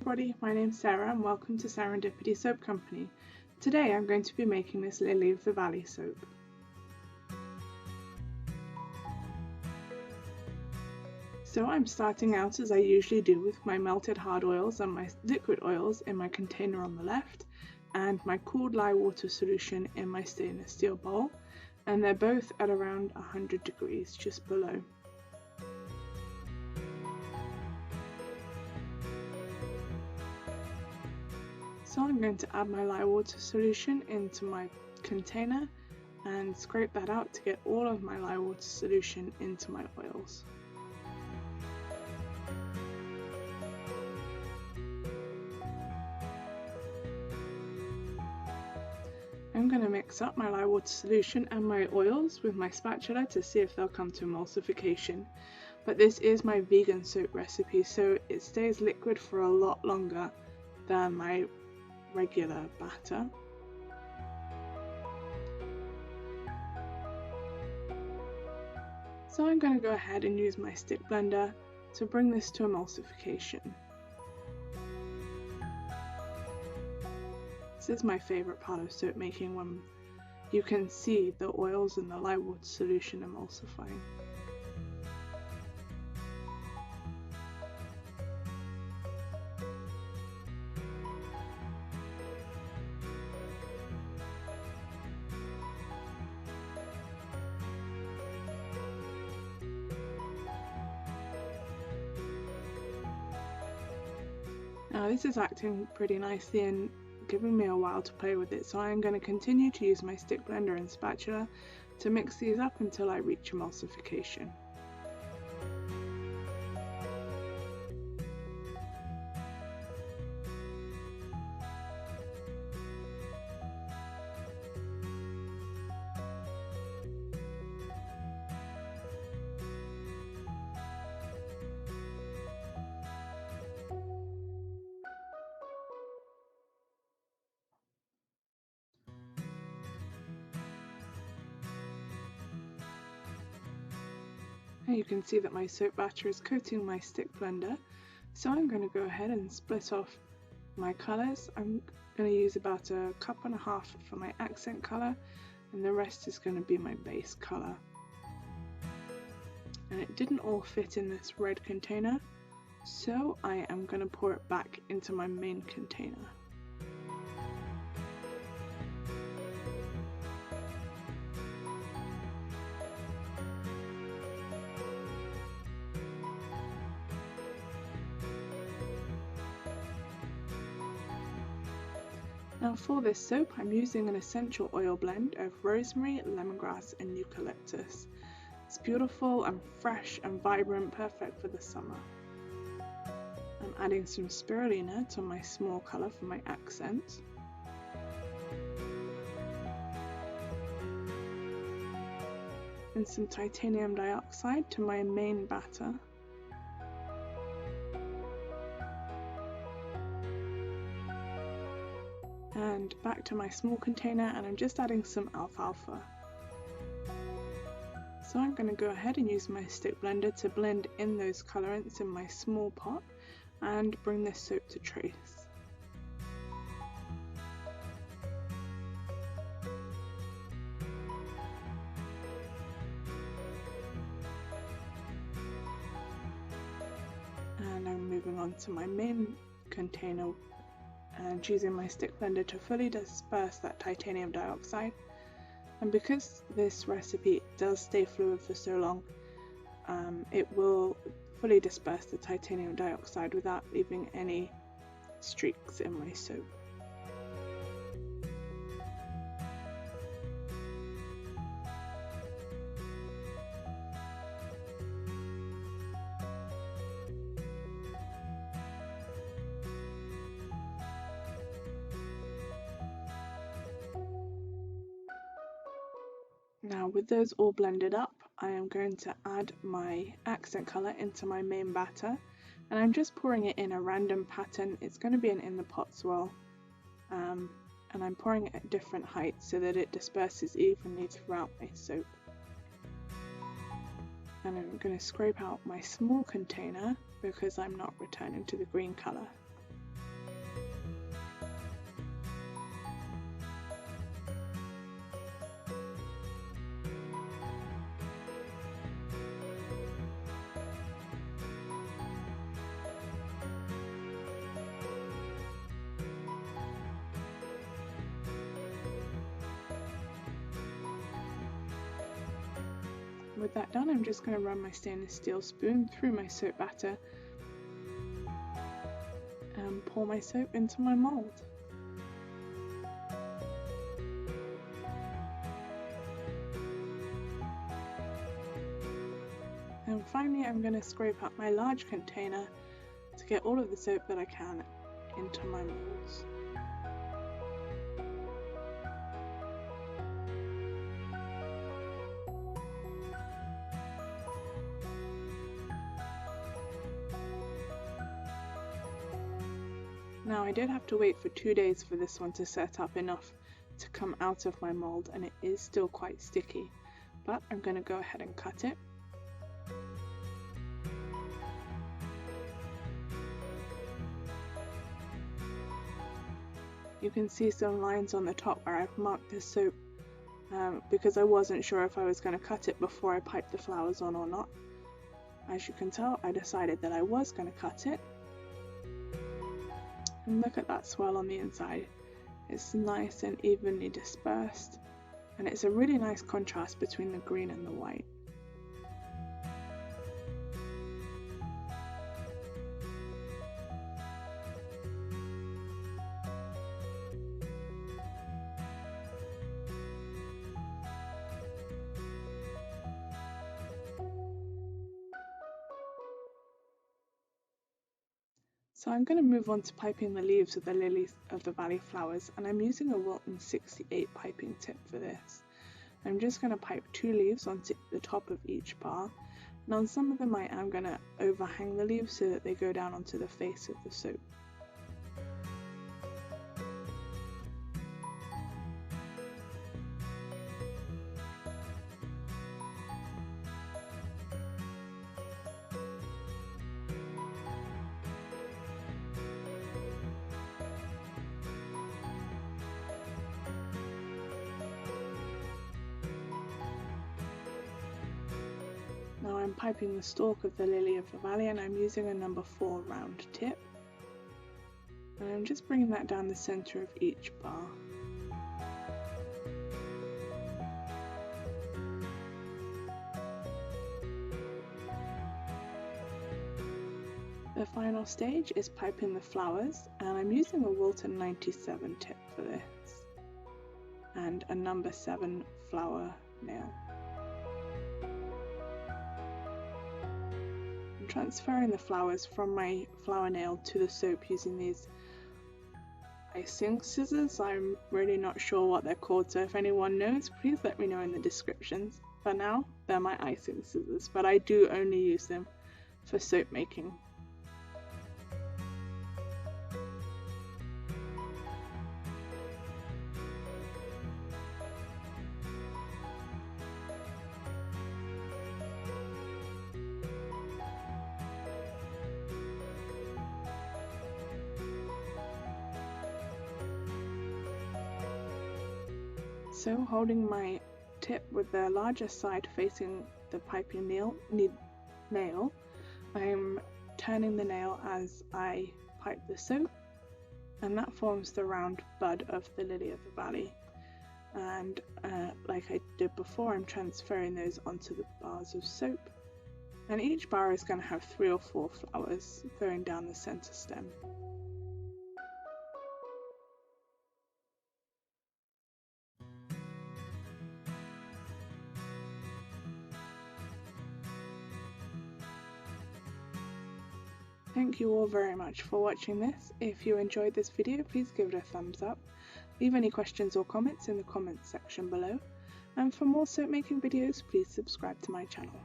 Everybody, my name's Sarah and welcome to Sarandipity Soap Company. Today I'm going to be making this Lily of the Valley soap. So I'm starting out as I usually do with my melted hard oils and my liquid oils in my container on the left and my cooled lye water solution in my stainless steel bowl, and they're both at around 100 degrees, just below. So I'm going to add my lye water solution into my container and scrape that out to get all of my lye water solution into my oils. I'm going to mix up my lye water solution and my oils with my spatula to see if they'll come to emulsification. But this is my vegan soap recipe, so it stays liquid for a lot longer than my regular batter. So I'm going to go ahead and use my stick blender to bring this to emulsification. This is my favourite part of soap making, when you can see the oils and the lye water solution emulsifying. Now this is acting pretty nicely and giving me a while to play with it, so I'm going to continue to use my stick blender and spatula to mix these up until I reach emulsification. Now you can see that my soap batter is coating my stick blender, so I'm going to go ahead and split off my colours. I'm going to use about a cup and a half for my accent colour, and the rest is going to be my base colour. And it didn't all fit in this red container, so I am going to pour it back into my main container. Now for this soap, I'm using an essential oil blend of rosemary, lemongrass and eucalyptus. It's beautiful and fresh and vibrant, perfect for the summer. I'm adding some spirulina to my small colour for my accent. And some titanium dioxide to my main batter. And back to my small container, and I'm just adding some alfalfa. So I'm going to go ahead and use my stick blender to blend in those colorants in my small pot and bring this soap to trace. And I'm moving on to my main container and using my stick blender to fully disperse that titanium dioxide. And because this recipe does stay fluid for so long, it will fully disperse the titanium dioxide without leaving any streaks in my soap. Now with those all blended up, I am going to add my accent colour into my main batter, and I'm just pouring it in a random pattern. It's going to be in the pot swirl, and I'm pouring it at different heights so that it disperses evenly throughout my soap. And I'm going to scrape out my small container because I'm not returning to the green colour. With that done, I'm just going to run my stainless steel spoon through my soap batter and pour my soap into my mould. And finally, I'm going to scrape up my large container to get all of the soap that I can into my moulds. Now, I did have to wait for 2 days for this one to set up enough to come out of my mould, and it is still quite sticky, but I'm going to go ahead and cut it. You can see some lines on the top where I've marked the soap because I wasn't sure if I was going to cut it before I piped the flowers on or not. As you can tell, I decided that I was going to cut it. And look at that swirl on the inside. It's nice and evenly dispersed, and it's a really nice contrast between the green and the white. So I'm going to move on to piping the leaves of the lilies of the valley flowers, and I'm using a Wilton 68 piping tip for this. I'm just going to pipe 2 leaves onto the top of each bar, and on some of them I am going to overhang the leaves so that they go down onto the face of the soap. Now I'm piping the stalk of the lily of the valley, and I'm using a number 4 round tip, and I'm just bringing that down the center of each bar. The final stage is piping the flowers, and I'm using a Wilton 97 tip for this and a number 7 flower nail. I'm transferring the flowers from my flower nail to the soap using these icing scissors. I'm really not sure what they're called, so if anyone knows, please let me know in the descriptions. For now, they're my icing scissors, but I do only use them for soap making. So, holding my tip with the larger side facing the piping nail, I'm turning the nail as I pipe the soap, and that forms the round bud of the lily of the valley. And like I did before, I'm transferring those onto the bars of soap, and each bar is going to have 3 or 4 flowers going down the center stem. Thank you all very much for watching this. If you enjoyed this video, please give it a thumbs up. Leave any questions or comments in the comments section below. And for more soap making videos, please subscribe to my channel.